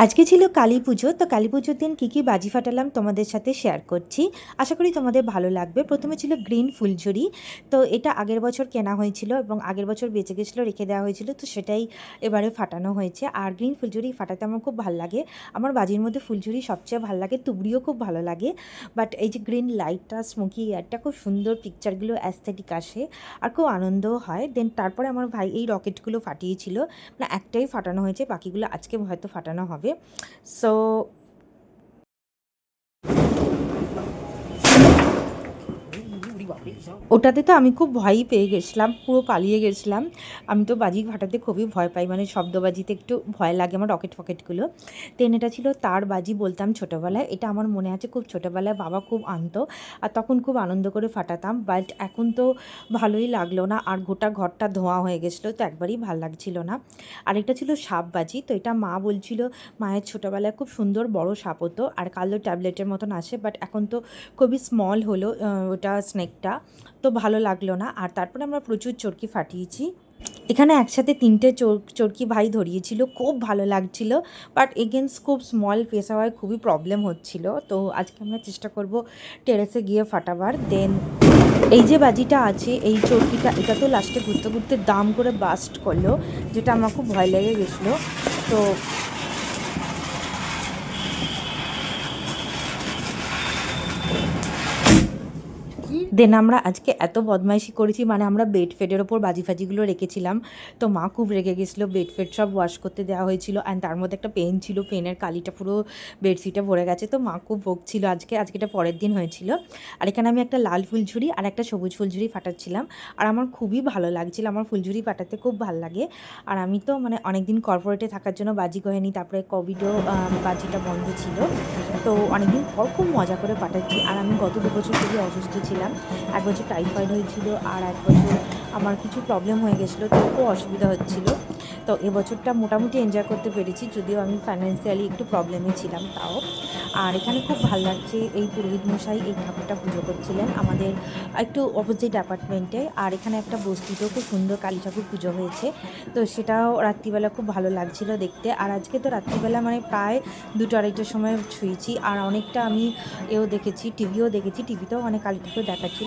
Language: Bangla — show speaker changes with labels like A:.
A: আজকে ছিল কালী পুজো। তো কালী পুজোর দিন কী বাজি ফাটালাম তোমাদের সাথে শেয়ার করছি। আশা করি তোমাদের ভালো লাগবে। প্রথমে ছিল গ্রিন ফুলঝুরি। তো এটা আগের বছর কেনা হয়েছিল এবং আগের বছর বেঁচে গেছিলো, রেখে দেওয়া হয়েছিল। তো সেটাই এবারে ফাটানো হয়েছে। আর গ্রিন ফুলঝুরি ফাটাতে আমার খুব ভাল লাগে। আমার বাজির মধ্যে ফুলঝুরি সবচেয়ে ভালো লাগে, তুবড়িও খুব ভালো লাগে। বাট এই যে গ্রিন লাইটটা, স্মোকি এয়ারটা, খুব সুন্দর পিকচারগুলো অ্যাস্থেটিক আসে আর খুব আনন্দও হয়। দেন তারপরে আমার ভাই এই রকেটগুলো ফাটিয়েছিল। না, একটাই ফাটানো হয়েছে, বাকিগুলো আজকে হয়তো ফাটানো হবে। So ওটাতে তো আমি খুব ভয়ই পেয়ে গেছিলাম, পুরো পালিয়ে গেছিলাম। আমি তো বাজি ফাটাতে খুবই ভয় পাই, মানে শব্দবাজিতে একটু ভয় লাগে আমার, রকেট ফকেটগুলো। দেন এটা ছিল তার বাজি বলতাম ছোটোবেলায়। এটা আমার মনে আছে, খুব ছোটোবেলায় বাবা খুব আনতো আর তখন খুব আনন্দ করে ফাটাতাম। বাট এখন তো ভালোই লাগলো না, আর গোটা ঘরটা ধোঁয়া হয়ে গেছিলো, তো একবারই ভাল লাগছিল না। আরেকটা ছিল সাপ বাজি। তো এটা মা বলছিল মায়ের ছোটোবেলায় খুব সুন্দর বড় সাপ হতো আর কালো ট্যাবলেটের মতন আসে, বাট এখন তো খুবই স্মল হলো ওটা স্নেকটা, তো ভালো লাগলো না। আর তারপরে আমরা প্রচুর চরকি ফাটিয়েছি। এখানে একসাথে 3টে চরকি ভাই ধরিয়েছিল, খুব ভালো লাগছিল। বাট এগেনস্ট খুব স্মল পেস হওয়ায় খুবই প্রবলেম হচ্ছিল। তো আজকে আমরা চেষ্টা করব টেরেসে গিয়ে ফাটাবার। দেন এই যে বাজিটা আছে, এই চরকিটা, এটা তো লাস্টে ঘুরতে ঘুরতে দাম করে বাস্ট করলো, যেটা আমার খুব ভয় লেগে গেছিলো। তো দেন আমরা আজকে এত বদমাইশি করেছি, মানে আমরা বেড ফেডের ওপর বাজি ফাজিগুলো রেখেছিলাম। তো মা খুব রেগে গেছিলো, বেড ফেড সব ওয়াশ করতে দেওয়া হয়েছিল। অ্যান্ড তার মধ্যে একটা পেন ছিল, পেনের কালিটা পুরো বেডশিটে ভরে গেছে। তো মা খুব বকছিল আজকেটা পরের দিন হয়েছিল। আর এখানে আমি একটা লাল ফুলঝুরি আর একটা সবুজ ফুলঝুরি ফাটাচ্ছিলাম। আর আমার খুবই ভালো লাগছিল, আমার ফুলঝুরি ফাটাতে খুব ভালো লাগে। আর আমি তো মানে অনেকদিন কর্পোরেটে থাকার জন্য বাজি করিনি, তারপরে কোভিডও বাজিটা বন্ধ ছিল। তো অনেকদিন পর খুব মজা করে ফাটাচ্ছি। আর আমি গত 2 বছর খুবই অসুস্থ ছিলাম। 1 বছর টাইফয়েড হয়েছিল আর 1 বছর আমার কিছু প্রবলেম হয়ে গেছিলো, তো খুব অসুবিধা হচ্ছিলো। তো এবছরটা মোটামুটি এনজয় করতে পেরেছি, যদিও আমি ফাইন্যান্সিয়ালি একটু প্রবলেমে ছিলাম তাও। আর এখানে খুব ভালো লাগছে, এই পুরোহিত মশাই এই ঠাকুরটা পুজো করছিলেন আমাদের একটু অপোজিট অ্যাপার্টমেন্টে। আর এখানে একটা বস্তিতেও খুব সুন্দর কালী ঠাকুর পুজো হয়েছে, তো সেটাও রাত্রিবেলা খুব ভালো লাগছিল দেখতে। আর আজকে তো রাত্রিবেলা মানে প্রায় 2-2:30টার সময় ছুঁয়েছি। আর অনেকটা আমি দেখেছি, টিভিও দেখেছি, টিভিতেও অনেক কালী ঠাকুর দেখাচ্ছিল।